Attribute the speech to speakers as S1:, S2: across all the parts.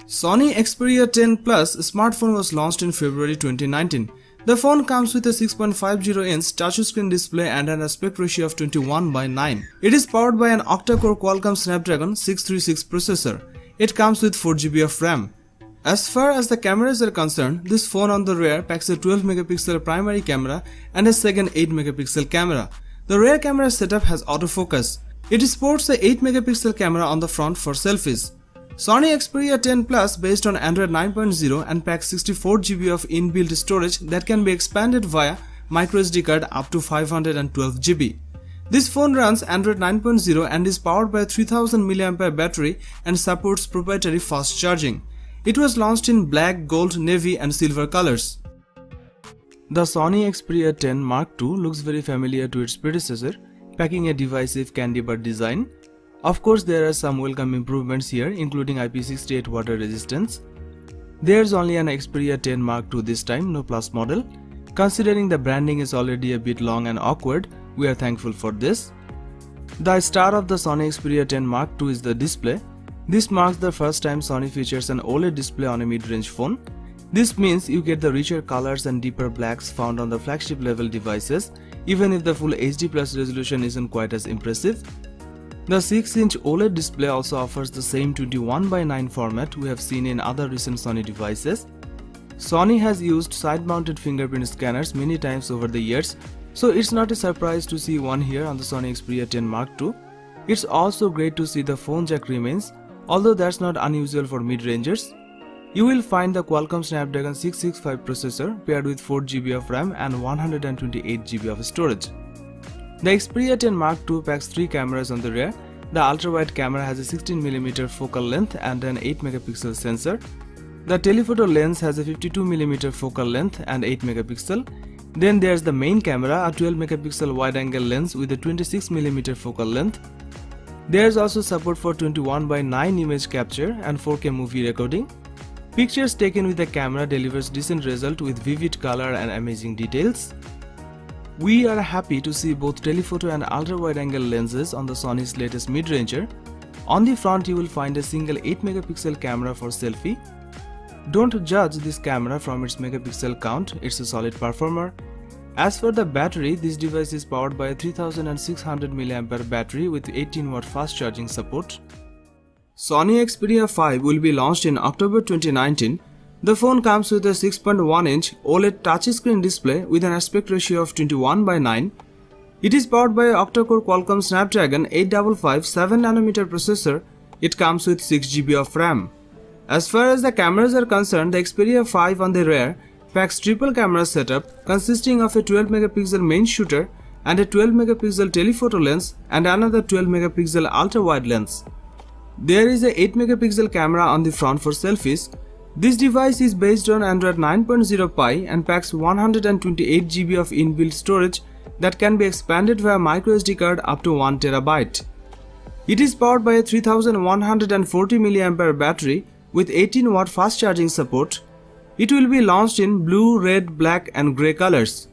S1: Sony Xperia 10 Plus smartphone was launched in February 2019. The phone comes with a 6.50-inch touchscreen display and an aspect ratio of 21:9. It is powered by an octa-core Qualcomm Snapdragon 636 processor. It comes with 4GB of RAM. As far as the cameras are concerned, this phone on the rear packs a 12-megapixel primary camera and a second 8-megapixel camera. The rear camera setup has autofocus. It sports a 8-megapixel camera on the front for selfies. Sony Xperia 10 Plus based on Android 9.0 and packs 64GB of inbuilt storage that can be expanded via microSD card up to 512GB. This phone runs Android 9.0 and is powered by a 3000 mAh battery and supports proprietary fast charging. It was launched in black, gold, navy and silver colors. The Sony Xperia 10 Mark II looks very familiar to its predecessor, packing a divisive candy bar design. Of course, there are some welcome improvements here, including IP68 water resistance. There's only an Xperia 10 Mark II this time, no Plus model. Considering the branding is already a bit long and awkward, we are thankful for this. The star of the Sony Xperia 10 Mark II is the display. This marks the first time Sony features an OLED display on a mid-range phone. This means you get the richer colors and deeper blacks found on the flagship level devices, even if the full HD Plus resolution isn't quite as impressive. The 6-inch OLED display also offers the same 21:9 format we have seen in other recent Sony devices. Sony has used side-mounted fingerprint scanners many times over the years, so it's not a surprise to see one here on the Sony Xperia 10 Mark II. It's also great to see the phone jack remains, although that's not unusual for mid-rangers. You will find the Qualcomm Snapdragon 665 processor paired with 4GB of RAM and 128GB of storage. The Xperia 10 Mark II packs 3 cameras on the rear. The ultra-wide camera has a 16mm focal length and an 8-megapixel sensor. The telephoto lens has a 52mm focal length and 8-megapixel. Then there's the main camera, a 12-megapixel wide-angle lens with a 26mm focal length. There's also support for 21:9 image capture and 4K movie recording. Pictures taken with the camera delivers decent result with vivid color and amazing details. We are happy to see both telephoto and ultra-wide-angle lenses on the Sony's latest mid-ranger. On the front you will find a single 8-megapixel camera for selfie. Don't judge this camera from its megapixel count, it's a solid performer. As for the battery, this device is powered by a 3600 mAh battery with 18W fast charging support. Sony Xperia 5 will be launched in October 2019. The phone comes with a 6.1-inch OLED touchscreen display with an aspect ratio of 21:9. It is powered by an octa-core Qualcomm Snapdragon 855 7nm processor. It comes with 6GB of RAM. As far as the cameras are concerned, the Xperia 5 on the rear packs triple camera setup consisting of a 12-megapixel main shooter and a 12-megapixel telephoto lens and another 12-megapixel ultra-wide lens. There is a 8-megapixel camera on the front for selfies. This device is based on Android 9.0 Pie and packs 128GB of inbuilt storage that can be expanded via microSD card up to 1TB. It is powered by a 3140 mAh battery with 18W fast charging support. It will be launched in blue, red, black and grey colors.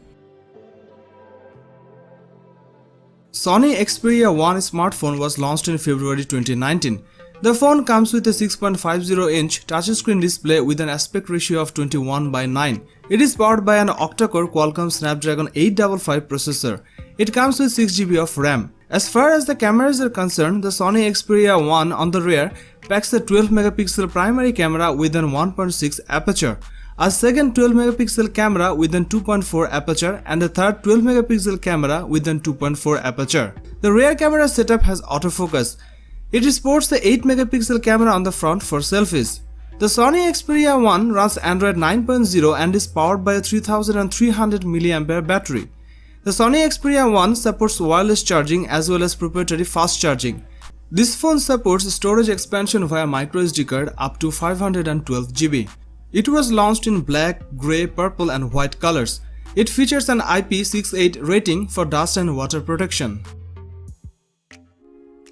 S1: Sony Xperia 1 smartphone was launched in February 2019. The phone comes with a 6.50-inch touchscreen display with an aspect ratio of 21:9. It is powered by an octa-core Qualcomm Snapdragon 855 processor. It comes with 6GB of RAM. As far as the cameras are concerned, the Sony Xperia 1 on the rear packs a 12-megapixel primary camera with an 1.6 aperture, a second 12-megapixel camera with an 2.4 aperture and a third 12-megapixel camera with an 2.4 aperture. The rear camera setup has autofocus. It sports the 8-megapixel camera on the front for selfies. The Sony Xperia 1 runs Android 9.0 and is powered by a 3300 mAh battery. The Sony Xperia 1 supports wireless charging as well as proprietary fast charging. This phone supports storage expansion via microSD card up to 512GB. It was launched in black, grey, purple and white colors. It features an IP68 rating for dust and water protection.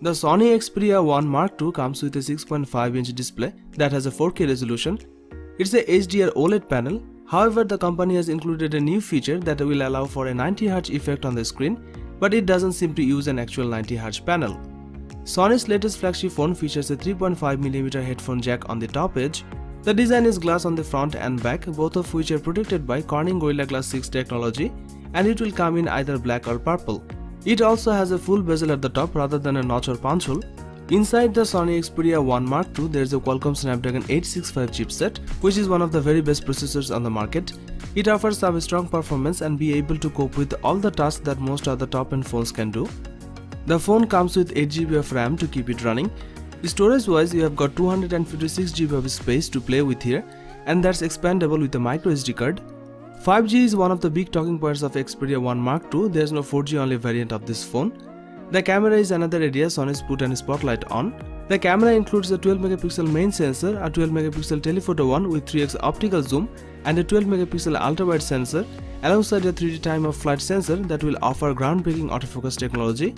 S1: The Sony Xperia 1 Mark II comes with a 6.5-inch display that has a 4K resolution. It's a HDR OLED panel. However, the company has included a new feature that will allow for a 90Hz effect on the screen, but it doesn't seem to use an actual 90Hz panel. Sony's latest flagship phone features a 3.5mm headphone jack on the top edge. The design is glass on the front and back, both of which are protected by Corning Gorilla Glass 6 technology, and it will come in either black or purple. It also has a full bezel at the top rather than a notch or punch hole. Inside the Sony Xperia 1 Mark II, there is a Qualcomm Snapdragon 865 chipset, which is one of the very best processors on the market. It offers some strong performance and be able to cope with all the tasks that most other top-end phones can do. The phone comes with 8GB of RAM to keep it running. Storage wise, you have got 256GB of space to play with here, and that's expandable with a microSD card. 5G is one of the big talking points of Xperia 1 Mark II. There's no 4G only variant of this phone. The camera is another area Sony's put a spotlight on. The camera includes a 12MP main sensor, a 12MP telephoto one with 3x optical zoom, and a 12MP ultra-wide sensor, alongside a 3D time-of-flight sensor that will offer groundbreaking autofocus technology.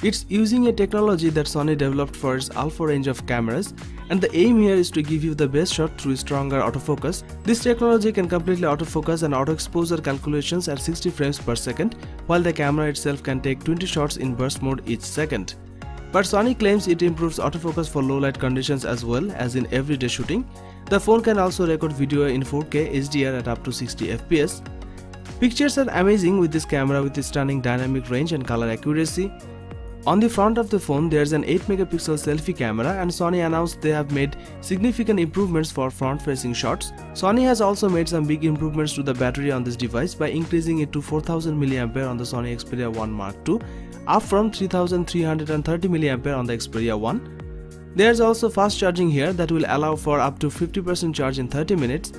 S1: It's using a technology that Sony developed for its alpha range of cameras, and the aim here is to give you the best shot through stronger autofocus. This technology can completely autofocus and auto exposure calculations at 60 frames per second, while the camera itself can take 20 shots in burst mode each second. But Sony claims it improves autofocus for low light conditions as well as in everyday shooting. The phone can also record video in 4K HDR at up to 60 FPS. Pictures are amazing with this camera with its stunning dynamic range and color accuracy. On the front of the phone, there's an 8MP selfie camera, and Sony announced they have made significant improvements for front-facing shots. Sony has also made some big improvements to the battery on this device by increasing it to 4000 mAh on the Sony Xperia 1 Mark II, up from 3330 mAh on the Xperia 1. There's also fast charging here that will allow for up to 50% charge in 30 minutes.